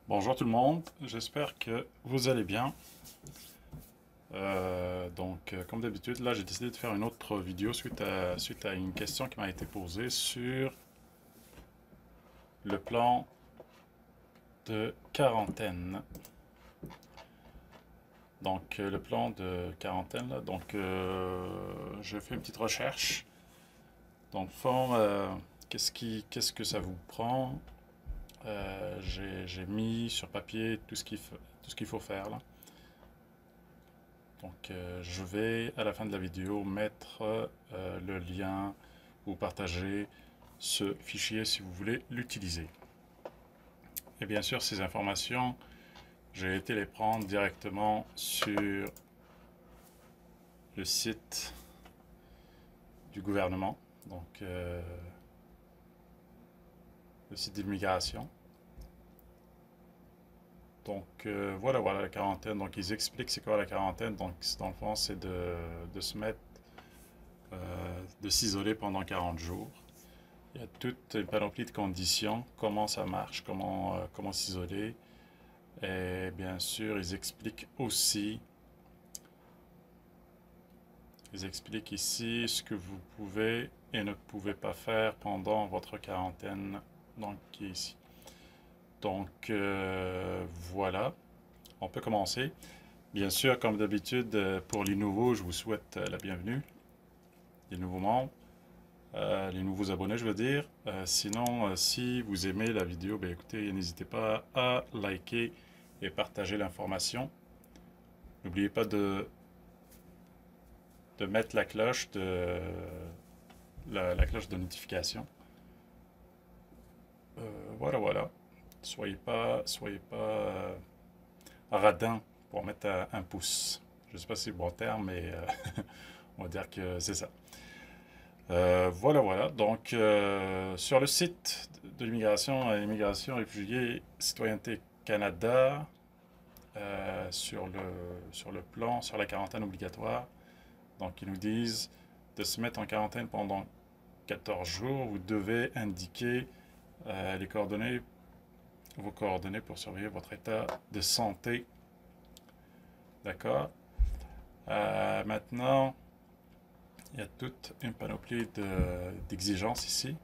Bonjour tout le monde, j'espère que vous allez bien. Comme d'habitude, là j'ai décidé de faire une autre vidéo suite à une question qui m'a été posée sur le plan de quarantaine. Le plan de quarantaine, là, j'ai fait une petite recherche. Dans le fond, qu'est-ce que ça vous prend? J'ai mis sur papier tout ce qu'il faut faire là. Je vais à la fin de la vidéo mettre le lien ou partager ce fichier si vous voulez l'utiliser. Et bien sûr, ces informations, j'ai été les prendre directement sur le site du gouvernement, le site d'immigration. Voilà, la quarantaine. Donc, ils expliquent c'est quoi la quarantaine. Donc, dans le fond, c'est de se mettre, de s'isoler pendant 40 jours. Il y a toute une panoplie de conditions, comment ça marche, comment s'isoler. Et bien sûr, ils expliquent ici ce que vous pouvez et ne pouvez pas faire pendant votre quarantaine, donc qui est ici. Voilà, on peut commencer. Bien sûr, comme d'habitude, pour les nouveaux, je vous souhaite la bienvenue, les nouveaux membres, les nouveaux abonnés, je veux dire. Sinon, si vous aimez la vidéo, ben, écoutez, n'hésitez pas à liker et partager l'information. N'oubliez pas de mettre la cloche la cloche de notification. Voilà. Soyez pas radin pour mettre un pouce. Je ne sais pas si c'est le bon terme, mais on va dire que c'est ça. Voilà. Sur le site de l'immigration, réfugiés, citoyenneté Canada, sur le plan, sur la quarantaine obligatoire, donc ils nous disent de se mettre en quarantaine pendant 14 jours. Vous devez indiquer vos coordonnées pour surveiller votre état de santé. D'accord? Maintenant, il y a toute une panoplie d'exigences ici.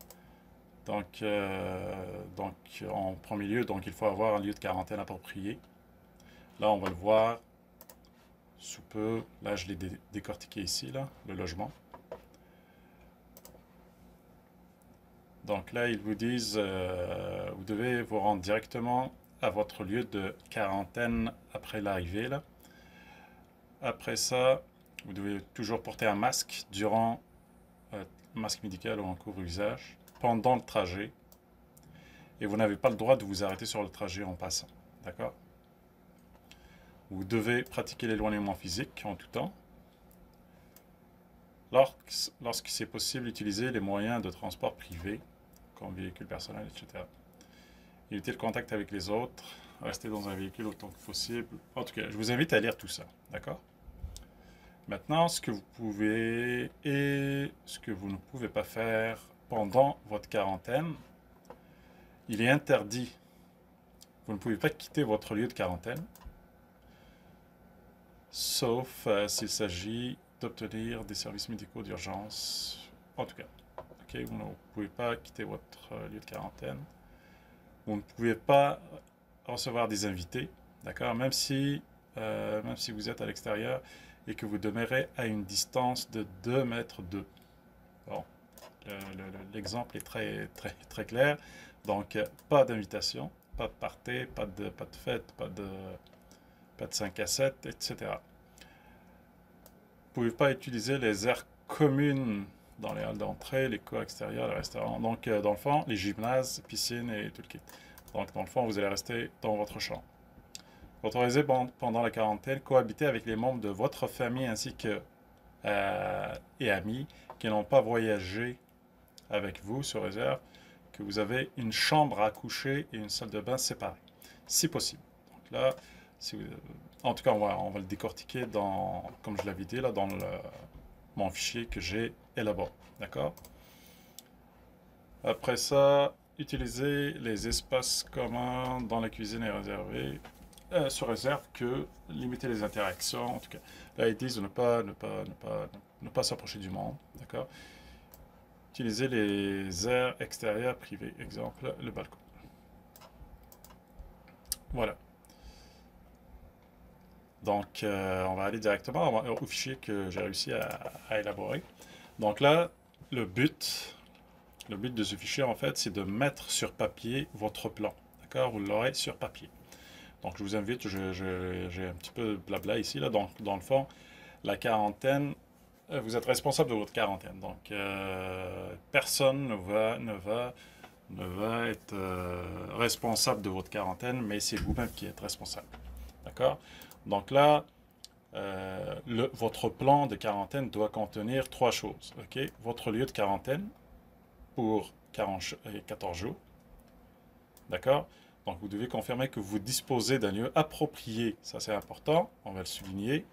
En premier lieu, il faut avoir un lieu de quarantaine approprié. Là, on va le voir sous peu. Là, je l'ai décortiqué ici, là, le logement. Donc là, ils vous disent, vous devez vous rendre directement à votre lieu de quarantaine après l'arrivée, là. Après ça, vous devez toujours porter un masque durant masque médical ou en couvre-visage pendant le trajet. Et vous n'avez pas le droit de vous arrêter sur le trajet en passant. D'accord? Vous devez pratiquer l'éloignement physique en tout temps. Lorsque c'est possible, utiliser les moyens de transport privés, comme véhicule personnel, etc. Éviter le contact avec les autres. Rester dans un véhicule autant que possible. En tout cas, je vous invite à lire tout ça. D'accord? Maintenant, ce que vous pouvez et ce que vous ne pouvez pas faire pendant votre quarantaine, il est interdit. Vous ne pouvez pas quitter votre lieu de quarantaine, sauf s'il s'agit d'obtenir des services médicaux d'urgence. En tout cas, okay, vous ne pouvez pas quitter votre lieu de quarantaine. Vous ne pouvez pas recevoir des invités, d'accord, même si vous êtes à l'extérieur et que vous demeurez à une distance de 2 mètres d'eux. Bon, l'exemple est très clair. Donc, pas d'invitation, pas de party, pas de fête, pas de 5 à 7, etc. Vous ne pouvez pas utiliser les aires communes dans les halles d'entrée, les cours extérieurs, les restaurants. Donc, dans le fond, les gymnases, piscines et tout le kit. Donc, dans le fond, vous allez rester dans votre chambre. Autorisez pendant la quarantaine, cohabiter avec les membres de votre famille ainsi que et amis qui n'ont pas voyagé avec vous, sous réserve que vous avez une chambre à coucher et une salle de bain séparées, si possible. Donc là, en tout cas, on va le décortiquer comme je l'avais dit, là, dans mon fichier que j'ai élaboré. D'accord? Après ça, utiliser les espaces communs dans la cuisine est réservé, se réserve que limiter les interactions. En tout cas, là ils disent ne pas s'approcher du monde, d'accord? Utiliser les aires extérieures privées, exemple le balcon. Voilà. Donc, on va aller directement au fichier que j'ai réussi à élaborer. Donc là, le but de ce fichier, en fait, c'est de mettre sur papier votre plan. D'accord? Vous l'aurez sur papier. Donc, je vous invite, j'ai un petit peu de blabla ici, là. Donc, dans le fond, la quarantaine, vous êtes responsable de votre quarantaine. Donc, personne ne va être responsable de votre quarantaine, mais c'est vous-même qui êtes responsable. D'accord? Donc là, votre plan de quarantaine doit contenir 3 choses. Okay? Votre lieu de quarantaine pour 14 jours. D'accord? Donc vous devez confirmer que vous disposez d'un lieu approprié. Ça c'est important, on va le souligner.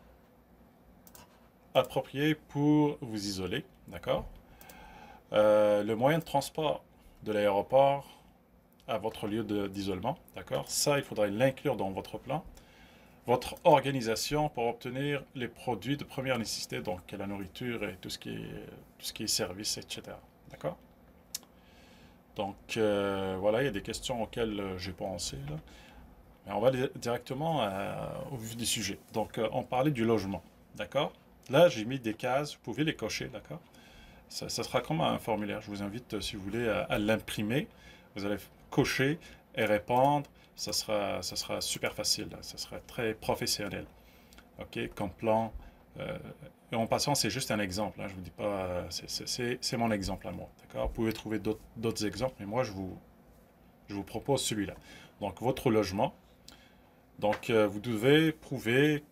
Approprié pour vous isoler. D'accord? Le moyen de transport de l'aéroport à votre lieu d'isolement. D'accord? Ça, il faudrait l'inclure dans votre plan. Votre organisation pour obtenir les produits de première nécessité, donc la nourriture et tout ce qui est service, etc. D'accord? Donc voilà, il y a des questions auxquelles j'ai pensé là. Mais on va aller directement au vif du sujet. Donc on parlait du logement, d'accord? Là j'ai mis des cases, vous pouvez les cocher, d'accord? Ça sera comme un formulaire. Je vous invite, si vous voulez, à l'imprimer. Vous allez cocher et répondre. Ça sera super facile. Là. Ça sera très professionnel. OK? Comme plan. Et en passant, c'est juste un exemple. Hein. Je ne vous dis pas. C'est mon exemple à moi. D'accord? Vous pouvez trouver d'autres exemples, mais moi, je vous propose celui-là. Donc, votre logement. Donc, vous devez prouver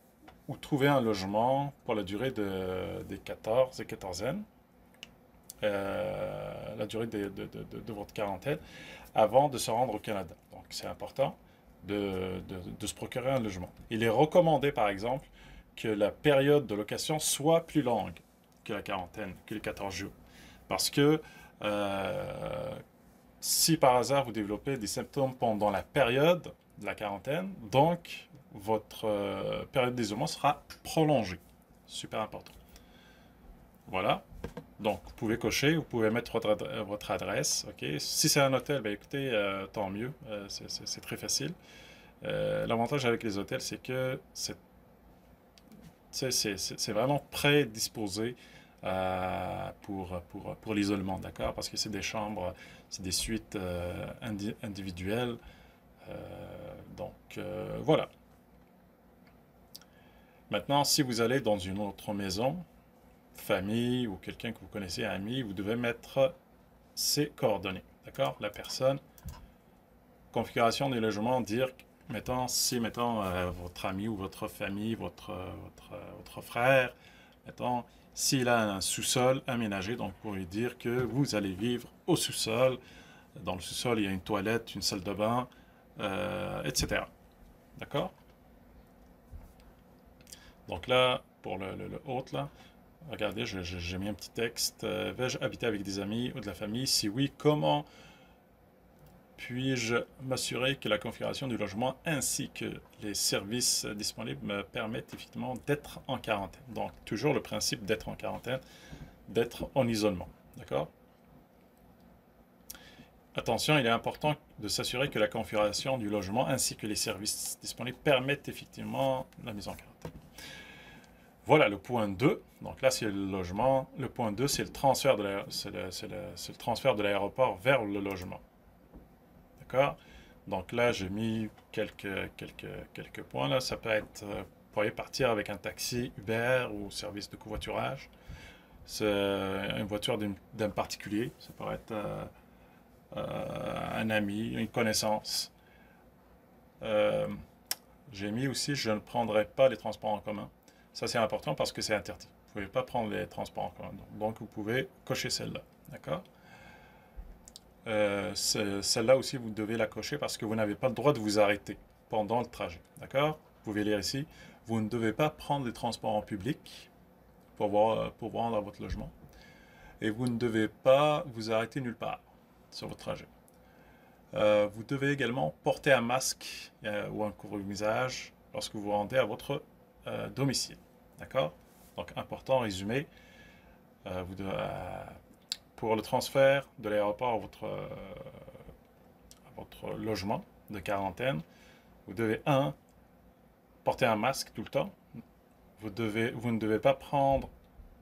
ou trouver un logement pour la durée des 14 et 14aines. La durée de votre quarantaine avant de se rendre au Canada. Donc c'est important de se procurer un logement. Il est recommandé par exemple que la période de location soit plus longue que la quarantaine, que les 14 jours. Parce que si par hasard vous développez des symptômes pendant la période de la quarantaine, donc votre période d'isolement sera prolongée. Super important. Voilà. Donc, vous pouvez cocher, vous pouvez mettre votre adresse. Okay? Si c'est un hôtel, ben, écoutez, tant mieux. C'est très facile. L'avantage avec les hôtels, c'est que c'est vraiment prédisposé pour l'isolement, d'accord? Parce que c'est des chambres, c'est des suites individuelles. Donc, voilà. Maintenant, si vous allez dans une autre maison, famille ou quelqu'un que vous connaissez, ami, vous devez mettre ses coordonnées. D'accord? La personne, configuration du logement, dire, si votre ami ou votre famille, votre frère, s'il a un sous-sol aménagé, donc pour lui dire que vous allez vivre au sous-sol. Dans le sous-sol, il y a une toilette, une salle de bain, etc. D'accord? Donc là, pour le hôte, là, regardez, j'ai mis un petit texte. Vais-je habiter avec des amis ou de la famille? Si oui, comment puis-je m'assurer que la configuration du logement ainsi que les services disponibles me permettent effectivement d'être en quarantaine? Donc, toujours le principe d'être en quarantaine, d'être en isolement. D'accord? Attention, il est important de s'assurer que la configuration du logement ainsi que les services disponibles permettent effectivement la mise en quarantaine. Voilà le point 2. Donc là, c'est le logement. Le point 2, c'est le transfert de l'aéroport vers le logement. D'accord? Donc là, j'ai mis quelques points. Là. Ça peut être, vous pourriez partir avec un taxi Uber ou service de covoiturage. C'est une voiture d'un particulier. Ça pourrait être un ami, une connaissance. J'ai mis aussi, je ne prendrai pas les transports en commun. Ça, c'est important parce que c'est interdit. Vous ne pouvez pas prendre les transports en commun. Donc, vous pouvez cocher celle-là. D'accord? Celle-là aussi, vous devez la cocher parce que vous n'avez pas le droit de vous arrêter pendant le trajet. D'accord? Vous pouvez lire ici. Vous ne devez pas prendre les transports en public pour rendre votre logement. Et vous ne devez pas vous arrêter nulle part sur votre trajet. Vous devez également porter un masque ou un couvre-visage lorsque vous vous rendez à votre domicile. D'accord? Donc, important résumé, vous devez, pour le transfert de l'aéroport à votre logement de quarantaine, vous devez, un, porter un masque tout le temps. Vous ne devez pas prendre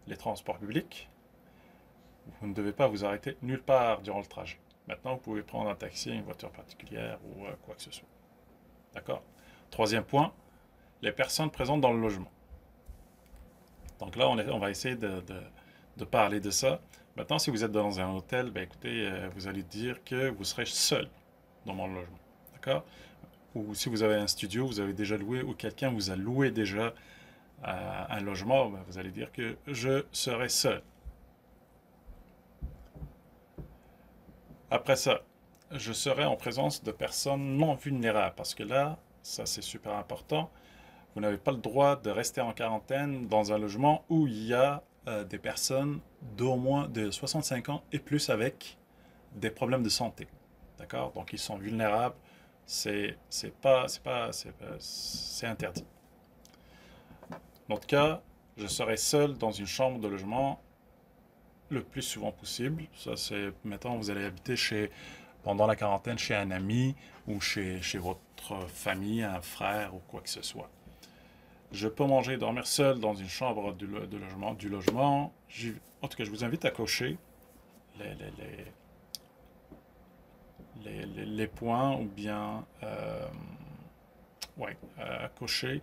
les transports publics. Vous ne devez pas vous arrêter nulle part durant le trajet. Maintenant, vous pouvez prendre un taxi, une voiture particulière ou quoi que ce soit. D'accord? Troisième point, les personnes présentes dans le logement. Donc là, on va essayer de parler de ça. Maintenant, si vous êtes dans un hôtel, ben écoutez, vous allez dire que vous serez seul dans mon logement. D'accord? Ou si vous avez un studio, vous avez déjà loué, ou quelqu'un vous a loué déjà un logement, ben vous allez dire que je serai seul. Après ça, je serai en présence de personnes non vulnérables, parce que là, ça c'est super important, vous n'avez pas le droit de rester en quarantaine dans un logement où il y a des personnes d'au moins de 65 ans et plus avec des problèmes de santé. D'accord? Donc ils sont vulnérables, c'est interdit. Dans notre cas, je serai seul dans une chambre de logement le plus souvent possible. Ça, c'est, mettons, vous allez habiter pendant la quarantaine chez un ami ou chez votre famille, un frère ou quoi que ce soit. Je peux manger et dormir seul dans une chambre du logement. En tout cas, je vous invite à cocher les points ou bien ouais, à cocher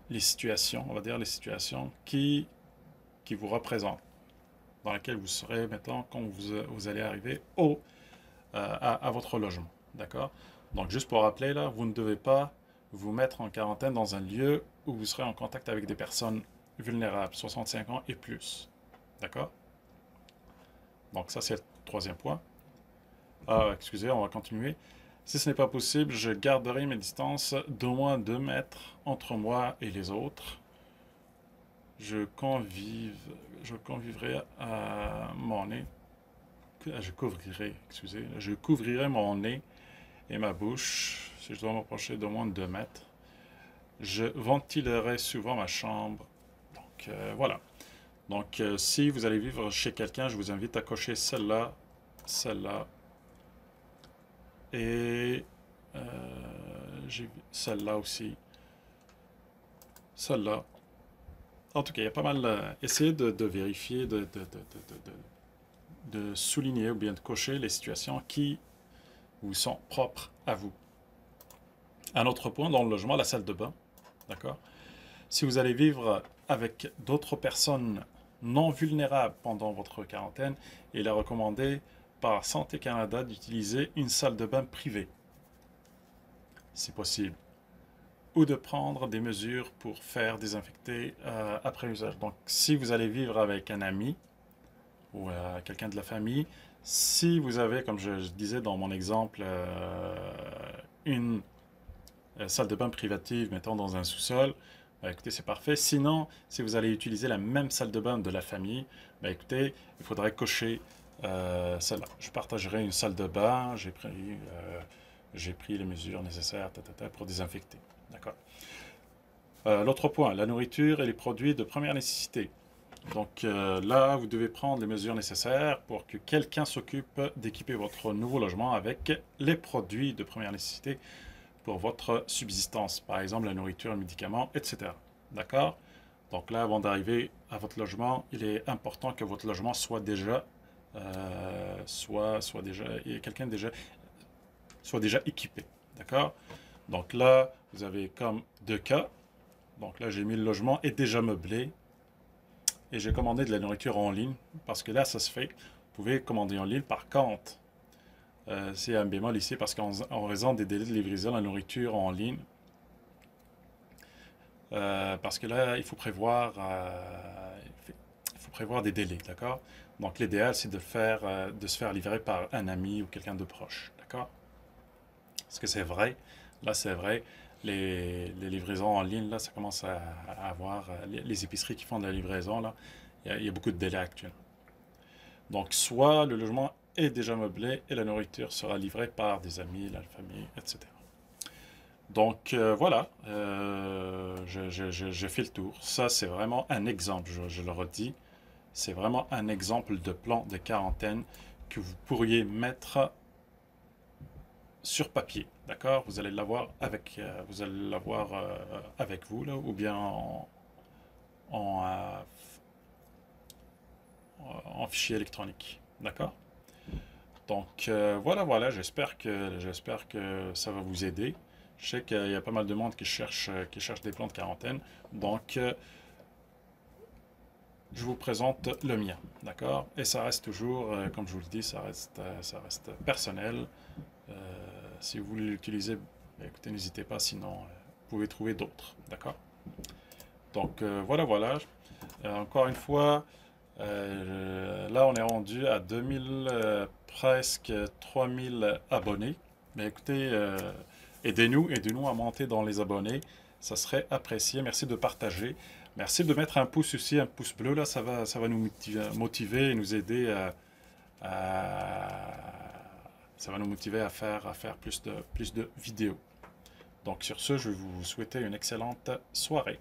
les situations, on va dire les situations qui vous représentent, dans lesquelles vous serez, maintenant, quand vous allez arriver à votre logement. D'accord? Donc, juste pour rappeler, là, vous ne devez pas vous mettre en quarantaine dans un lieu où vous serez en contact avec des personnes vulnérables, 65 ans et plus. D'accord? Donc, ça, c'est le troisième point. Excusez, on va continuer. Si ce n'est pas possible, je garderai mes distances d'au moins 2 mètres entre moi et les autres. Je convivrai à mon nez. Je couvrirai mon nez et ma bouche si je dois m'approcher d'au moins de 2 mètres. Je ventilerai souvent ma chambre. Donc, voilà. Donc, si vous allez vivre chez quelqu'un, je vous invite à cocher celle-là, celle-là, et j'ai celle-là aussi, celle-là. En tout cas, il y a pas mal. Essayez de vérifier, de souligner ou bien de cocher les situations qui vous sont propres à vous. Un autre point dans le logement, la salle de bain. D'accord? Si vous allez vivre avec d'autres personnes non vulnérables pendant votre quarantaine, il est recommandé par Santé Canada d'utiliser une salle de bain privée, si possible, ou de prendre des mesures pour faire désinfecter après usage. Donc, si vous allez vivre avec un ami ou quelqu'un de la famille, si vous avez, comme je disais dans mon exemple, une salle de bain privative, mettons dans un sous-sol, bah, écoutez, c'est parfait. Sinon, si vous allez utiliser la même salle de bain de la famille, bah, écoutez, il faudrait cocher celle-là. Je partagerai une salle de bain, j'ai pris les mesures nécessaires pour désinfecter. D'accord. L'autre point, la nourriture et les produits de première nécessité. Donc là, vous devez prendre les mesures nécessaires pour que quelqu'un s'occupe d'équiper votre nouveau logement avec les produits de première nécessité pour votre subsistance, par exemple la nourriture, les médicaments, etc. D'accord? Donc là, avant d'arriver à votre logement, il est important que votre logement soit déjà, soit déjà équipé. D'accord? Donc là, vous avez comme deux cas. Donc là, j'ai mis le logement est déjà meublé et j'ai commandé de la nourriture en ligne parce que là, ça se fait. Vous pouvez commander en ligne. Par contre, c'est un bémol ici parce qu'en raison des délais de livraison, la nourriture en ligne, parce que là, il faut prévoir des délais, d'accord? Donc l'idéal, c'est de se faire livrer par un ami ou quelqu'un de proche, d'accord? Parce que c'est vrai, là c'est vrai, les livraisons en ligne, là, ça commence à avoir, les épiceries qui font de la livraison, là, il y a beaucoup de délais actuels. Donc, soit le logement est déjà meublé et la nourriture sera livrée par des amis, la famille, etc. Donc voilà, j'ai fait le tour. Ça, c'est vraiment un exemple, je le redis. C'est vraiment un exemple de plan de quarantaine que vous pourriez mettre sur papier. D'accord? Vous allez l'avoir avec vous, là, ou bien en, euh, en fichier électronique. D'accord? Donc voilà, j'espère que ça va vous aider. Je sais qu'il y a pas mal de monde qui cherche des plans de quarantaine. Donc je vous présente le mien, d'accord? Et ça reste toujours, comme je vous le dis, ça reste personnel. Euh, si vous voulez l'utiliser, écoutez, n'hésitez pas, sinon vous pouvez trouver d'autres, d'accord? Donc voilà. Encore une fois, là on est rendu à 2000, presque 3000 abonnés. Mais écoutez, aidez-nous à monter dans les abonnés. Ça serait apprécié. Merci de partager. Merci de mettre un pouce aussi, un pouce bleu. Là, ça va nous motiver et nous aider ça va nous motiver à faire plus de vidéos. Donc sur ce, je vais vous souhaiter une excellente soirée.